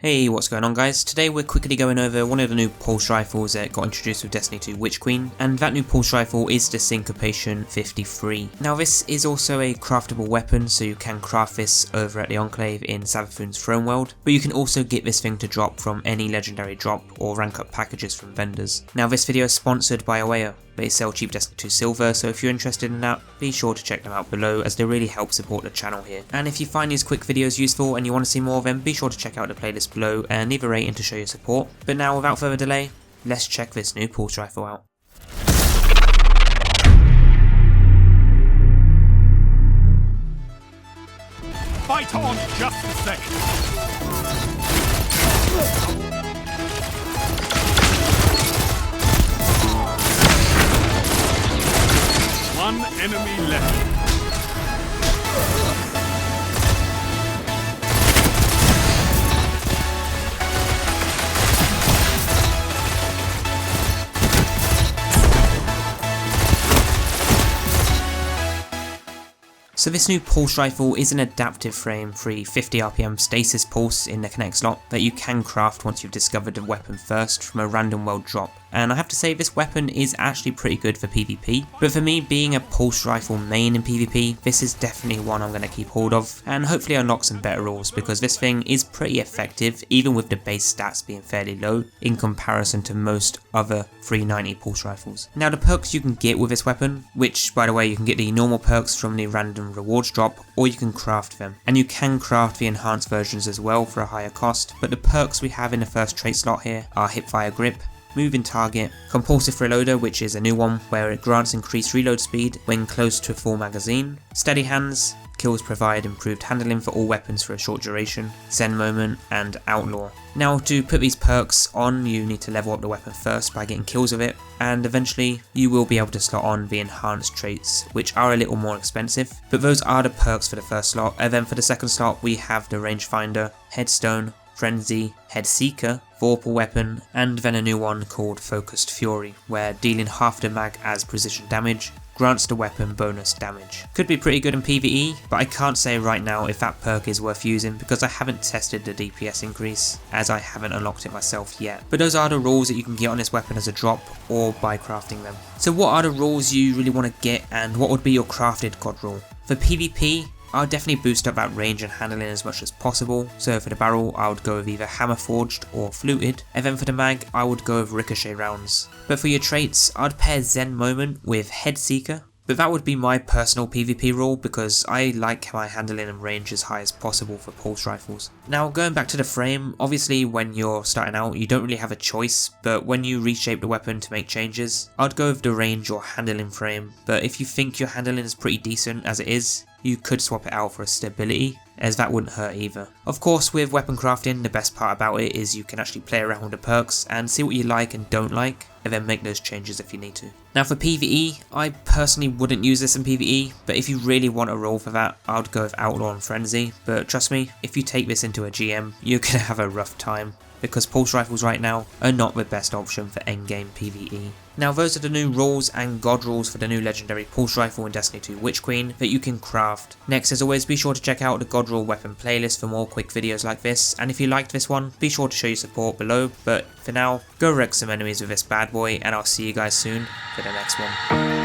Hey, what's going on guys? Today we're quickly going over one of the new pulse rifles that got introduced with Destiny 2 Witch Queen, and that new pulse rifle is the Syncopation-53. Now this is also a craftable weapon, so you can craft this over at the Enclave in Savathûn's Throne World, but you can also get this thing to drop from any legendary drop or rank up packages from vendors. Now this video is sponsored by Awaya. They sell cheap Destiny 2 silver, so if you're interested in that, be sure to check them out below as they really help support the channel here. And if you find these quick videos useful and you want to see more of them, be sure to check out the playlist below and leave a rating to show your support. But now without further delay, let's check this new pulse rifle out. Fight on just the same. One enemy left. So this new pulse rifle is an adaptive frame free 50 RPM stasis pulse in the connect slot that you can craft once you've discovered the weapon first from a random world drop. And I have to say this weapon is actually pretty good for PvP, but for me being a pulse rifle main in PvP, this is definitely one I'm going to keep hold of and hopefully unlock some better rules because this thing is pretty effective even with the base stats being fairly low in comparison to most other 390 pulse rifles. Now the perks you can get with this weapon, which by the way you can get the normal perks from the random rewards drop or you can craft them, and you can craft the enhanced versions as well for a higher cost, but the perks we have in the first trait slot here are hipfire grip, moving target, compulsive reloader, which is a new one where it grants increased reload speed when close to a full magazine, steady hands, kills provide improved handling for all weapons for a short duration, zen moment, and outlaw. Now to put these perks on you need to level up the weapon first by getting kills with it, and eventually you will be able to slot on the enhanced traits, which are a little more expensive, but those are the perks for the first slot. And then for the second slot we have the rangefinder, headstone, frenzy, head seeker, vorpal weapon, and then a new one called focused fury, where dealing half the mag as precision damage grants the weapon bonus damage. Could be pretty good in PvE, but I can't say right now if that perk is worth using because I haven't tested the DPS increase as I haven't unlocked it myself yet. But those are the rules that you can get on this weapon as a drop or by crafting them. So what are the rules you really want to get and what would be your crafted god rule? For PvP, I'll definitely boost up that range and handling as much as possible, so for the barrel I would go with either hammer forged or fluted, and then for the mag I would go with ricochet rounds. But for your traits I'd pair zen moment with head seeker, but that would be my personal PvP rule because I like my handling and range as high as possible for pulse rifles. Now going back to the frame, obviously when you're starting out you don't really have a choice, but when you reshape the weapon to make changes, I'd go with the range or handling frame, but if you think your handling is pretty decent as it is, you could swap it out for a stability, as that wouldn't hurt either. Of course with weapon crafting, the best part about it is you can actually play around with the perks and see what you like and don't like, and then make those changes if you need to. Now for PvE, I personally wouldn't use this in PvE, but if you really want a role for that, I would go with Outlaw and Frenzy, but trust me, if you take this into a GM, you're gonna have a rough time, because pulse rifles right now are not the best option for endgame PvE. Now those are the new rules and god rules for the new legendary pulse rifle in Destiny 2 Witch Queen that you can craft. Next, as always, be sure to check out the god rule weapon playlist for more quick videos like this, and if you liked this one, be sure to show your support below, but for now, go wreck some enemies with this bad boy and I'll see you guys soon for the next one.